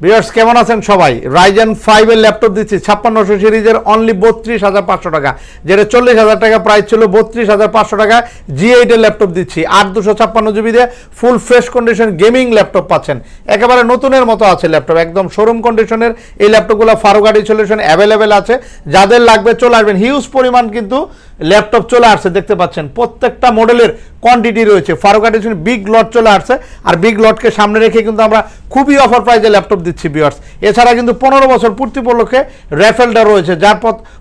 Viewers কেমন আছেন সবাই? রাইজেন 5 এর ল্যাপটপ দিচ্ছি 5600 সিরিজের অনলি 32500 টাকা, যেটা 40000 টাকা প্রাইস ছিল। 32500 টাকা G8 এর ল্যাপটপ দিচ্ছি 8256 জিবি দিয়ে full fresh condition gaming laptop পাচ্ছেন। একেবারে নতুনের মতো আছে ল্যাপটপ, একদম শোরুম কন্ডিশনের এই ল্যাপটপগুলো ফারুকাটি সলিউশন অ্যাভেলেবেল আছে। যাদের লাগবে চলে আসবেন, হিউজ পরিমাণ কিন্তু ল্যাপটপ চলে আসছে, দেখতে পাচ্ছেন প্রত্যেকটা মডেলের কোয়ান্টিটি রয়েছে। ফারুকাটি বিগ লট চলে আসছে, আর বিগ লটকে সামনে রেখে কিন্তু আমরা খুবই অফার প্রাইজে ল্যাপটপ দিচ্ছি ভিউয়ার্স। এছাড়া কিন্তু 15 বছর পূর্তি উপলক্ষে র্যাফেলটা রয়েছে, যার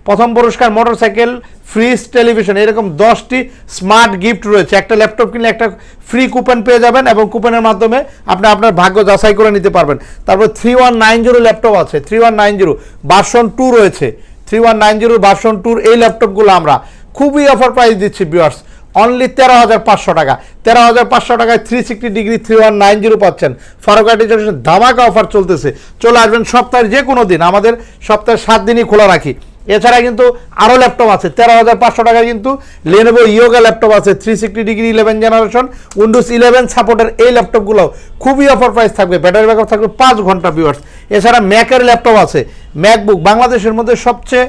প্রথম পুরস্কার মোটরসাইকেল, ফ্রিজ, টেলিভিশন, এরকম 10টি স্মার্ট গিফট রয়েছে। একটা ল্যাপটপ কিনলে একটা ফ্রি কুপন পেয়ে যাবেন এবং কুপনের মাধ্যমে আপনি আপনার ভাগ্য যাচাই করে নিতে পারবেন। তারপর 3190 ল্যাপটপ আছে, 3190 ভার্সন 2 রয়েছে। 3190 ভার্সন 2 এই ল্যাপটপগুলো আমরা খুবই অফার প্রাইস দিচ্ছি ভিউয়ার্স, অনলি 13500 টাকা। 13500 টাকায় 360 ডিগ্রি 3190 পাচ্ছেন। ফারুকাটি ধামাকা অফার চলতেছে, চলে আসবেন সপ্তাহের যে কোনো দিন, আমাদের সপ্তাহের 7 দিনই খোলা রাখি। এছাড়া কিন্তু আরও ল্যাপটপ আছে 13500 টাকায়, কিন্তু লেনোভো ইয়োগা ল্যাপটপ আছে 360 ডিগ্রি 11 জেনারেশন উইন্ডোজ 11 সাপোর্টের এই ল্যাপটপগুলো খুবই অফার প্রাইস থাকবে, ব্যাটারি ব্যাকআপ থাকবে 5 ঘন্টা ভিউয়ার্স। এছাড়া ম্যাকের ল্যাপটপ আছে, ম্যাকবুক বাংলাদেশের মধ্যে সবচেয়ে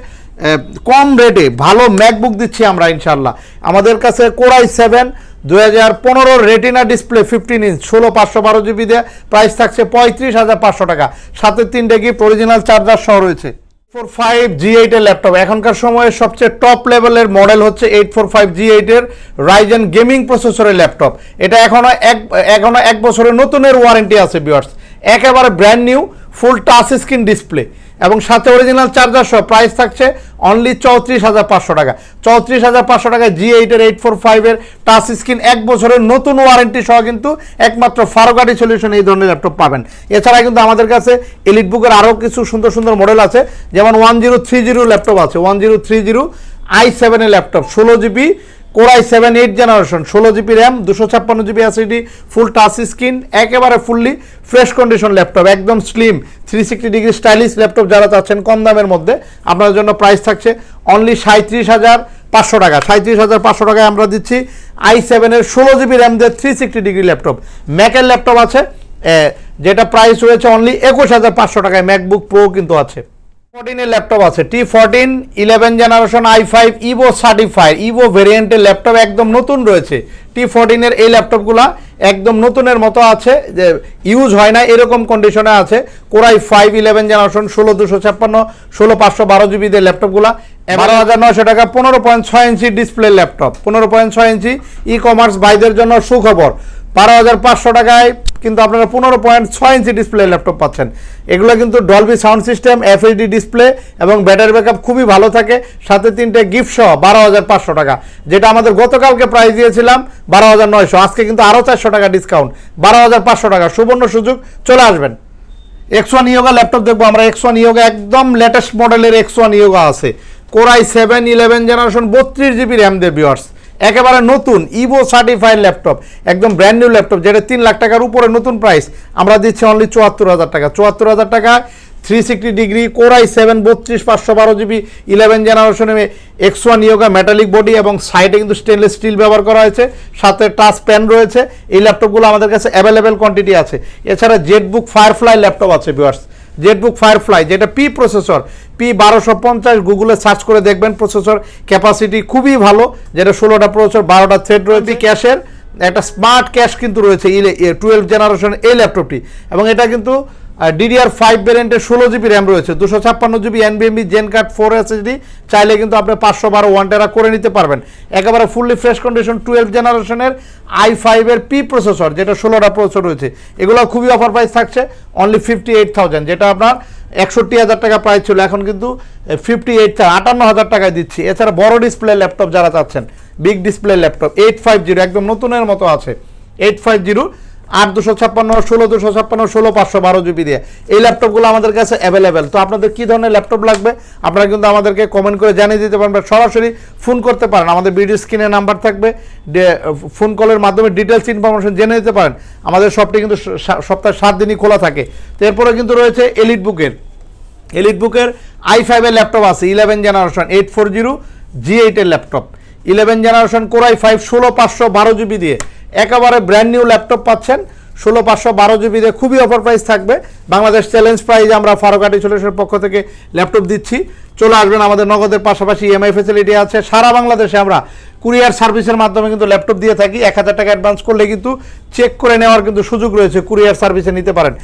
কম রেটে ভালো ম্যাকবুক দিচ্ছি আমরা ইনশাল্লাহ। আমাদের কাছে Core i7 2015 retina display 15 inch 16512 GB দিয়ে প্রাইস থাকছে 35500 টাকা, সাথে 3টা গিফট, অরিজিনাল চার্জার সহ রয়েছে। 845 G8 এর ল্যাপটপ এখনকার সময়ে সবচেয়ে টপ লেভেলের মডেল হচ্ছে 845 G8 এর রাইজেন গেমিং প্রসেসরের ল্যাপটপ। এটা এখনো এক বছরের নতুনের ওয়ারেন্টি আছে ভিউয়ার্স, একেবারে ব্র্যান্ড নিউ ফুল টাচ স্ক্রিন ডিসপ্লে এবং সাথে অরিজিনাল চার্জার সহ প্রাইস থাকছে অনলি 34500 টাকা। 34500 টাকায় G8 এর 845 এর টাচ স্ক্রিন 1 বছরের নতুন ওয়ারেন্টি সহ কিন্তু একমাত্র ফারুকাটি সলিউশন এই ধরনের ল্যাপটপ পাবেন। এছাড়া কিন্তু আমাদের কাছে এলিট বুকের আরও কিছু সুন্দর সুন্দর মডেল আছে, যেমন 1030 ল্যাপটপ আছে, 1030 i7 এর laptop 16 GB Core i7 8 generation 16 GB RAM 256 GB SSD ফুল টাচ স্ক্রিন, একেবারে ফুললি ফ্রেশ কন্ডিশন ল্যাপটপ, একদম স্লিম 360 ডিগ্রি স্টাইলিশ ল্যাপটপ যারা চাচ্ছেন কম দামের মধ্যে, আপনার জন্য প্রাইস থাকছে অনলি 37500 টাকা। 37500 টাকায় আমরা দিচ্ছি i7 এর 16 জিবি র্যাম দিয়ে 360 ডিগ্রি ল্যাপটপ। ম্যাকের ল্যাপটপ আছে যেটা প্রাইস রয়েছে অনলি 21500 টাকায়, ম্যাকবুক প্রো কিন্তু আছে। 14 এর ল্যাপটপ আছে, T14 11 generation i5 Evo certified Evo ভেরিয়েন্টের ল্যাপটপ একদম নতুন রয়েছে। T14 এর এই ল্যাপটপগুলো একদম নতুনের মতো আছে, যে ইউজ হয় না এরকম কন্ডিশনে আছে। Core i5 11 জেনারেশন 16256 16512 জিবি দিয়ে ল্যাপটপগুলো 12900 টাকা। 15.6 ইঞ্চি ডিসপ্লে ল্যাপটপ, 15.6 ইঞ্চি। ই কমার্স ভাইদের জন্য সুখবর, 12500 টাকায় কিন্তু আপনারা 15.6 ইঞ্চি ডিসপ্লে ল্যাপটপ পাচ্ছেন। এগুলো কিন্তু Dolby sound system, FHD display এবং ব্যাটারি ব্যাকআপ খুবই ভালো থাকে, সাথে 3টে গিফট সহ 12500 টাকা, যেটা আমাদের গতকালকে প্রাইস দিয়েছিলাম 12900, আজকে কিন্তু আরও 400 টাকা ডিসকাউন্ট 12500 টাকা। সুবর্ণ সুযোগ, চলে আসবেন। X1 ইয়োগা ল্যাপটপ দেখবো আমরা, X1 ইয়োগা একদম লেটেস্ট মডেলের X1 ইয়োগা আছে, Core i7 11 generation 32 GB RAM দিয়ে ভিউয়ার্স, একেবারে নতুন ইভো সার্টিফাইড ল্যাপটপ, একদম ব্র্যান্ড নিউ ল্যাপটপ, যেটা 3 লাখ টাকার উপরে নতুন প্রাইস আমরা দিচ্ছি অনলি 74000 টাকা। 74000 টাকা 360 ডিগ্রি Core i7 32512 জিবি 11 জেনারেশনে X1 ইয়োগা মেটালিক বডি এবং সাইডে কিন্তু স্টেনলেস স্টিল ব্যবহার করা হয়েছে, সাথে টাচ পেন রয়েছে। এই ল্যাপটপগুলো আমাদের কাছে অ্যাভেলেবেল কোয়ান্টিটি আছে। এছাড়া জেটবুক ফায়ারফ্লাই ল্যাপটপ আছে ভিউয়ার্স, জেটবুক ফায়ারফ্লাই যেটা পি প্রসেসর, P1250, গুগলে সার্চ করে দেখবেন, প্রসেসর ক্যাপাসিটি খুবই ভালো, যেটা 16টা প্রসেসর 12টা থ্রেড রয়েছে। ক্যাশের একটা স্মার্ট ক্যাশ কিন্তু রয়েছে 12 জেনারেশন এই ল্যাপটপটি, এবং এটা কিন্তু DDR5 ভ্যারিয়েন্টের 16 জিবি র্যাম রয়েছে, 256 GB NVMe gen card 4 SSD, চাইলে কিন্তু আপনি 512 1 টেরা করে নিতে পারবেন। একেবারে ফুললি ফ্রেশ কন্ডিশন 12 জেনারেশনের i5 এর P প্রসেসর, যেটা 16টা প্রসেসর রয়েছে। এগুলো খুবই অফার প্রাইস থাকছে অনলি 58000, যেটা আপনার 61000 টাকা প্রাইস ছিল, এখন কিন্তু 58000 টাকায় দিচ্ছি। এছাড়া বড় ডিসপ্লে ল্যাপটপ যারা চাচ্ছেন, বিগ ডিসপ্লে ল্যাপটপ 850 একদম নতুনের মতো আছে, 850 8256 16256 16512 জিবি দিয়ে এই ল্যাপটপগুলো আমাদের কাছে অ্যাভেলেবেল। তো আপনাদের কী ধরনের ল্যাপটপ লাগবে আপনারা কিন্তু আমাদেরকে কমেন্ট করে জানিয়ে দিতে পারেন, সরাসরি ফোন করতে পারেন, আমাদের ভিডিও স্ক্রিনে নাম্বার থাকবে, ফোন কলের মাধ্যমে ডিটেলস ইনফরমেশন জেনে নিতে পারেন। আমাদের শপটি কিন্তু সপ্তাহে 7 দিনই খোলা থাকে। তো এরপরে কিন্তু রয়েছে এলিট বুকের i5 এর ল্যাপটপ আছে 11 জেনারেশন 840 G8 এর laptop, 11 generation Core i5 16512 GB দিয়ে একেবারে ব্র্যান্ড নিউ ল্যাপটপ পাচ্ছেন 16512 জিবি দিয়ে খুবই অফার প্রাইস থাকবে। বাংলাদেশ চ্যালেঞ্জ প্রাইজে আমরা ফারুক আর্টি সলিউশনের পক্ষ থেকে ল্যাপটপ দিচ্ছি। চলে আসবেন, আমাদের নগদের পাশাপাশি ইএমআই ফ্যাসিলিটি আছে। সারা বাংলাদেশে আমরা কুরিয়ার সার্ভিসের মাধ্যমে কিন্তু ল্যাপটপ দিয়ে থাকি। 1000 টাকা অ্যাডভান্স করলে কিন্তু চেক করে নেওয়ার কিন্তু সুযোগ রয়েছে, কুরিয়ার সার্ভিসে নিতে পারেন।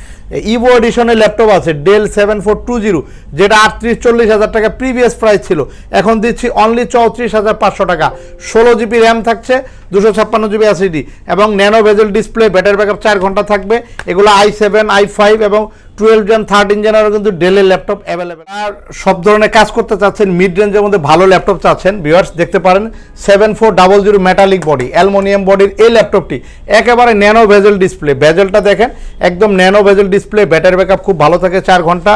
ইভো এডিশনের ল্যাপটপ আছে ডেল 7420, যেটা 38-40 হাজার টাকা প্রিভিয়াস প্রাইস ছিল, এখন দিচ্ছি অনলি 34,500 টাকা। 16 জিবি র্যাম থাকছে, 256 জিবি এসএসডি এবং ন্যানো বেজেল ডিসপ্লে, ব্যাটারি ব্যাকআপ 4 ঘন্টা থাকবে। এগুলো i7, i5 এবং 12 জেন 13 জেনেরও কিন্তু ডেলের ল্যাপটপ অ্যাভেলেবেল। আর সব ধরনের কাজ করতে চাচ্ছেন, মিড রেঞ্জের মধ্যে ভালো ল্যাপটপ চাচ্ছেন, ভিউয়ার্স দেখতে পারেন 7400 মেটালিক বডি, অ্যালুমিনিয়াম বডির এই ল্যাপটপটি একেবারে ন্যানো ভেজেল ডিসপ্লে। ভেজেলটা দেখেন একদম nano bezel display, battery backup খুব ভালো থাকে 4 ঘন্টা।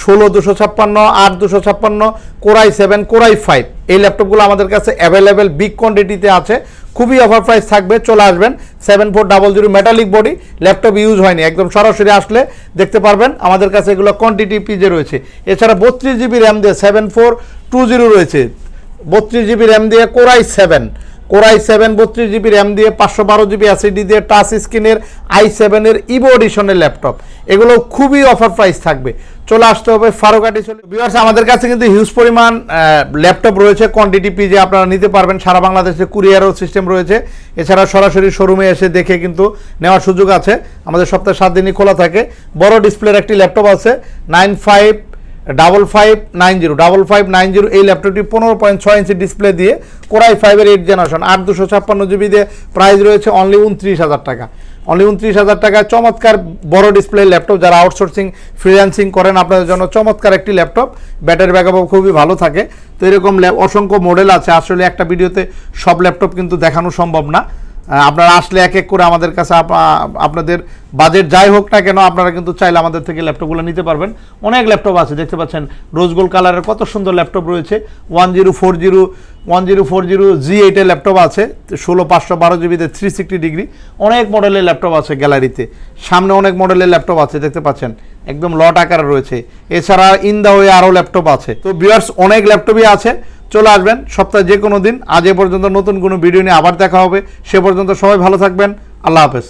16256, 8256, Core i7, Core i5 এই ল্যাপটপগুলো আমাদের কাছে অ্যাভেলেবেল বিগ কোয়ান্টিটিতে আছে। খুবই অফার প্রাইস থাকবে, চলে আসবেন। 7400 মেটালিক বডি, ল্যাপটপ ইউজ হয়নি, একদম সরাসরি আসলে দেখতে পারবেন। আমাদের কাছে এগুলো কোয়ান্টিটি পিজে রয়েছে। এছাড়া 32 জিবি র্যাম দিয়ে 7420 রয়েছে, 32 জিবি র্যাম দিয়ে Core i7, 32 জিবি র্যাম দিয়ে 512 জিবি এসএসডি দিয়ে টাচ স্ক্রিনের i7 এর ইভো এডিশনের ল্যাপটপ, এগুলো খুবই অফার প্রাইস থাকবে। চলে আসতে হবে ফারুক আর্টি সলিউশন। ভিউয়ার্স আমাদের কাছে কিন্তু হিউজ পরিমাণ ল্যাপটপ রয়েছে, কোয়ান্টিটি পিজে আপনারা নিতে পারবেন। সারা বাংলাদেশে কুরিয়ারও সিস্টেম রয়েছে। এছাড়া সরাসরি শোরুমে এসে দেখে কিন্তু নেওয়ার সুযোগ আছে। আমাদের সপ্তাহে 7 দিনই খোলা থাকে। বড় ডিসপ্লের একটি ল্যাপটপ আছে 955590 এই ল্যাপটপটি 15.6 ইঞ্চি ডিসপ্লে দিয়ে Core i5 এর 8 জেনারেশন, 8256 জিবি দিয়ে প্রাইস রয়েছে অনলি 29,000 টাকা। অনলি 29,000 টাকায় চমৎকার বড় ডিসপ্লে ল্যাপটপ। যারা আউটসোর্সিং ফ্রিল্যান্সিং করেন আপনাদের জন্য চমৎকার একটি ল্যাপটপ, ব্যাটারি ব্যাকআপও খুবই ভালো থাকে। তো এরকম অসংখ্য মডেল আছে, আসলে একটা ভিডিওতে সব ল্যাপটপ কিন্তু দেখানো সম্ভব না। আপনারা আসলে এক এক করে আমাদের কাছে আপনাদের বাজেট যাই হোক না কেন আপনারা কিন্তু চাইলে আমাদের থেকে ল্যাপটপগুলো নিতে পারবেন। অনেক ল্যাপটপ আছে, দেখতে পাচ্ছেন রোজ গোল্ড কালারের কত সুন্দর ল্যাপটপ রয়েছে। 1040 G8 এর ল্যাপটপ আছে 16512 জিবিতে 360 ডিগ্রি। অনেক মডেলের ল্যাপটপ আছে গ্যালারিতে, সামনে অনেক মডেলের ল্যাপটপ আছে দেখতে পাচ্ছেন, একদম লট আকারে রয়েছে। এছাড়া ইন দা ওয়ে আরও ল্যাপটপ আছে। তো ভিউয়ার্স অনেক ল্যাপটপই আছে, চলে আসবেন সপ্তাহে যে কোনো দিন। আজ এ পর্যন্ত নতুন কোনো ভিডিও নিয়ে আবার দেখা হবে। সে পর্যন্ত সবাই ভালো থাকবেন, আল্লাহ হাফেজ।